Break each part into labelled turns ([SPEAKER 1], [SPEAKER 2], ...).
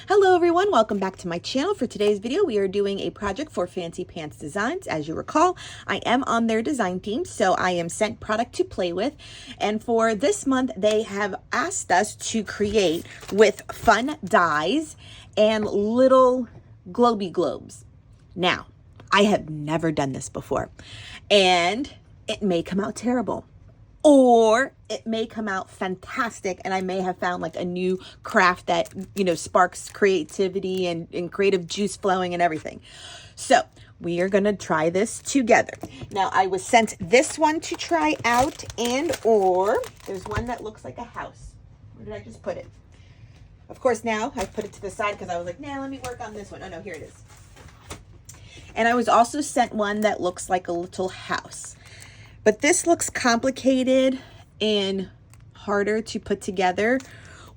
[SPEAKER 1] Hello everyone, welcome back to my channel. For today's video, we are doing a project for Fancy Pants Designs. As you recall, I am on their design team, so I am sent product to play with. And for this month, they have asked us to create with fun dies and little globy globes. Now, I have never done this before, and it may come out terrible. Or it may come out fantastic and I may have found like a new craft that, sparks creativity and creative juice flowing and everything. So we are going to try this together. Now I was sent this one to try out or there's one that looks like a house. Where did I just put it? Of course, now I put it to the side because I was like, nah, let me work on this one. Oh no, here it is. And I was also sent one that looks like a little house. But this looks complicated and harder to put together,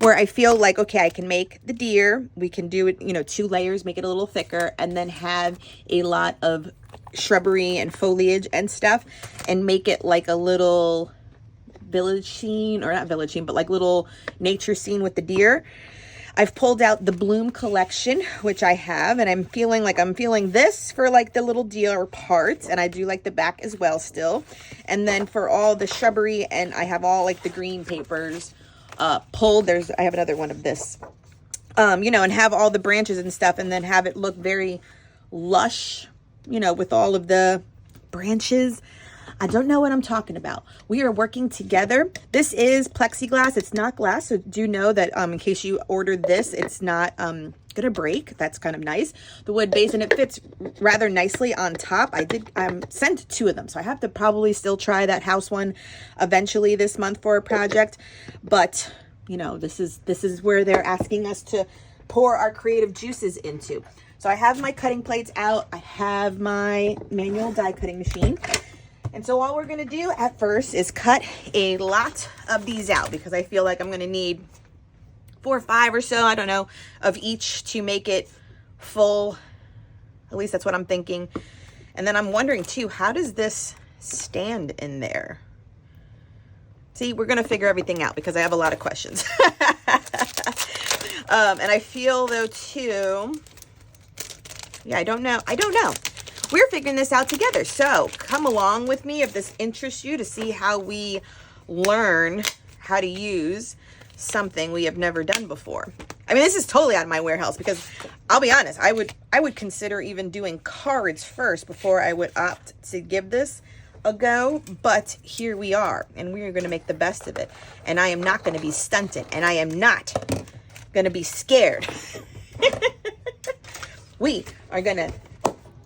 [SPEAKER 1] where I feel like, okay, I can make the deer. We can do it, 2 layers, make it a little thicker, and then have a lot of shrubbery and foliage and stuff, and make it like a little village scene, or not village scene, but like little nature scene with the deer. I've pulled out the Bloom collection, which I have, and I'm feeling this for like the little deer parts, and I do like the back as well still. And then for all the shrubbery, and I have all like the green papers pulled. I have another one of this, and have all the branches and stuff, and then have it look very lush, with all of the branches. I don't know what I'm talking about. We are working together. This is plexiglass. It's not glass. So do know that in case you ordered this, it's not going to break. That's kind of nice. The wood base, and it fits rather nicely on top. I did sent 2 of them. So I have to probably still try that house one eventually this month for a project. But, this is where they're asking us to pour our creative juices into. So I have my cutting plates out. I have my manual die cutting machine. And so all we're going to do at first is cut a lot of these out, because I feel like I'm going to need 4 or 5 or so, I don't know, of each to make it full. At least that's what I'm thinking. And then I'm wondering too, how does this stand in there? See, we're going to figure everything out because I have a lot of questions. And I feel though too, yeah, I don't know. We're figuring this out together. So come along with me if this interests you, to see how we learn how to use something we have never done before. I mean, this is totally out of my warehouse, because I'll be honest, I would consider even doing cards first before I would opt to give this a go. But here we are, and we are going to make the best of it. And I am not going to be stunted, and I am not going to be scared. We are going to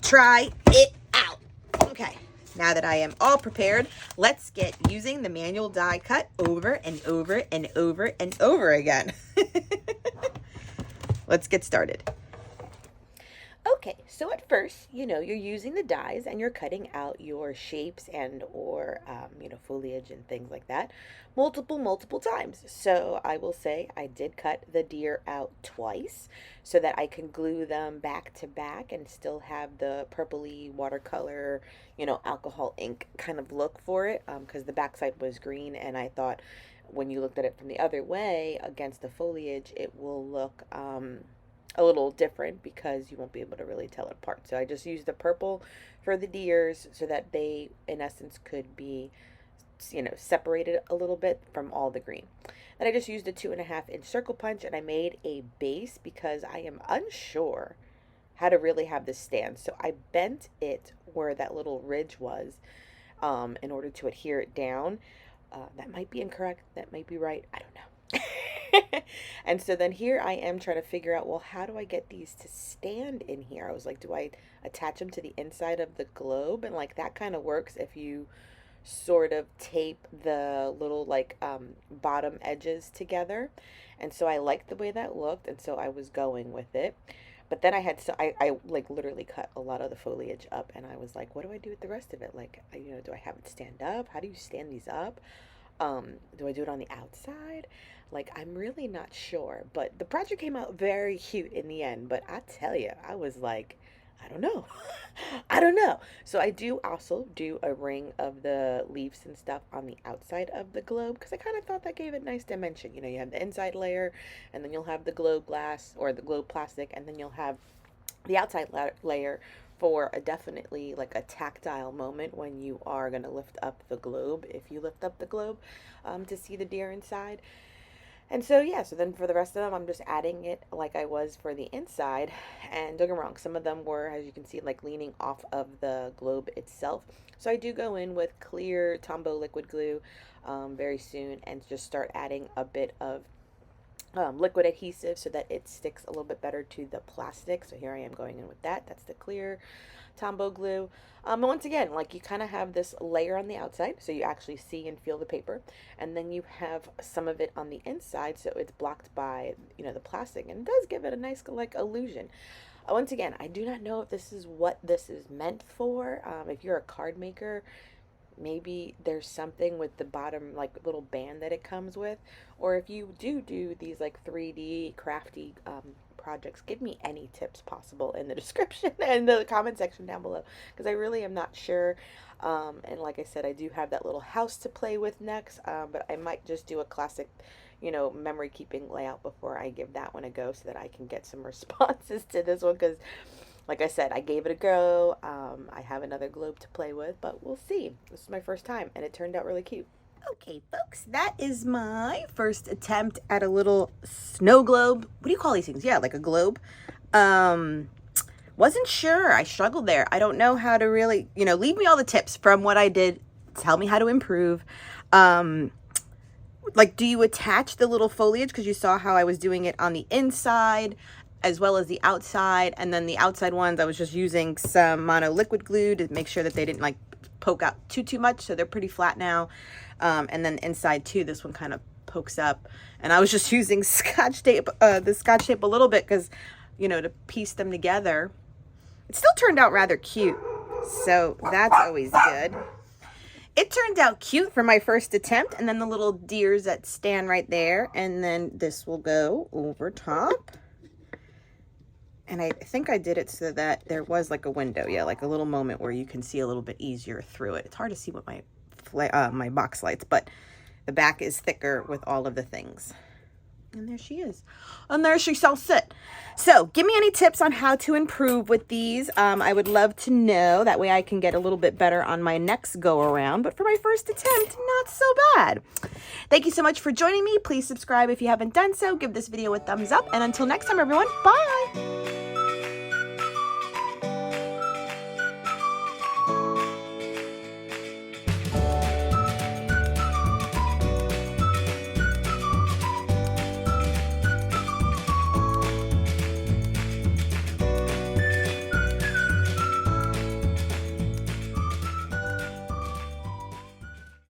[SPEAKER 1] try it out. Okay, now that I am all prepared, let's get using the manual die cut over and over and over and over again. Let's get started. Okay, so at first, you're using the dies and you're cutting out your shapes and or, foliage and things like that multiple times. So I will say I did cut the deer out twice so that I can glue them back to back and still have the purpley watercolor, alcohol ink kind of look for it, because the backside was green, and I thought when you looked at it from the other way against the foliage, it will look a little different because you won't be able to really tell it apart. So I just used the purple for the deers so that they, in essence, could be, separated a little bit from all the green. Then I just used a 2.5-inch circle punch, and I made a base because I am unsure how to really have this stand. So I bent it where that little ridge was in order to adhere it down. That might be incorrect. That might be right. I don't know. And so then here I am trying to figure out, well, how do I get these to stand in here? I was like, do I attach them to the inside of the globe? And like that kind of works if you sort of tape the little like bottom edges together. And so I liked the way that looked, and so I was going with it. But then I like literally cut a lot of the foliage up, and I was like, what do I do with the rest of it? Like, do I have it stand up? How do you stand these up? Do I do it on the outside? Like, I'm really not sure. But the project came out very cute in the end. But I tell you, I was like, I don't know. I don't know. So I do also do a ring of the leaves and stuff on the outside of the globe because I kind of thought that gave it nice dimension. You know, you have the inside layer, and then you'll have the globe glass or the globe plastic, and then you'll have the outside layer for a definitely like a tactile moment when you are going to lift up the globe, if you lift up the globe, to see the deer inside. And so, yeah, so then for the rest of them, I'm just adding it like I was for the inside. And don't get me wrong, some of them were, as you can see, like leaning off of the globe itself. So I do go in with clear Tombow liquid glue very soon and just start adding a bit of liquid adhesive so that it sticks a little bit better to the plastic. So here I am going in with that. That's the clear Tombow glue. And once again, like you kind of have this layer on the outside so you actually see and feel the paper, and then you have some of it on the inside so it's blocked by, you know, the plastic, and it does give it a nice like illusion. Once again, I do not know if this is what this is meant for. If you're a card maker, maybe there's something with the bottom like little band that it comes with, or if you do these like 3D crafty projects, give me any tips possible in the description and the comment section down below, because I really am not sure. And like I said, I do have that little house to play with next, but I might just do a classic, you know, memory keeping layout before I give that one a go so that I can get some responses to this one, because like I said, I gave it a go. I have another globe to play with, but we'll see. This is my first time, and it turned out really cute. Okay, folks, that is my first attempt at a little snow globe. What do you call these things? Yeah, like a globe. Wasn't sure. I struggled there. I don't know how to really, you know, leave me all the tips from what I did. Tell me how to improve. Like, do you attach the little foliage? Because you saw how I was doing it on the inside as well as the outside, and then the outside ones I was just using some mono liquid glue to make sure that they didn't like poke out too much, so they're pretty flat now. And then inside too, this one kind of pokes up, and I was just using scotch tape, the scotch tape a little bit, because, you know, to piece them together. It still turned out rather cute, so that's always good. It turned out cute for my first attempt, and then the little deers that stand right there, and then this will go over top. And I think I did it so that there was like a window, yeah, like a little moment where you can see a little bit easier through it. It's hard to see with my box lights, but the back is thicker with all of the things. And there she is. And there she shall sit. So give me any tips on how to improve with these. I would love to know. That way I can get a little bit better on my next go around. But for my first attempt, not so bad. Thank you so much for joining me. Please subscribe if you haven't done so. Give this video a thumbs up. And until next time, everyone, bye.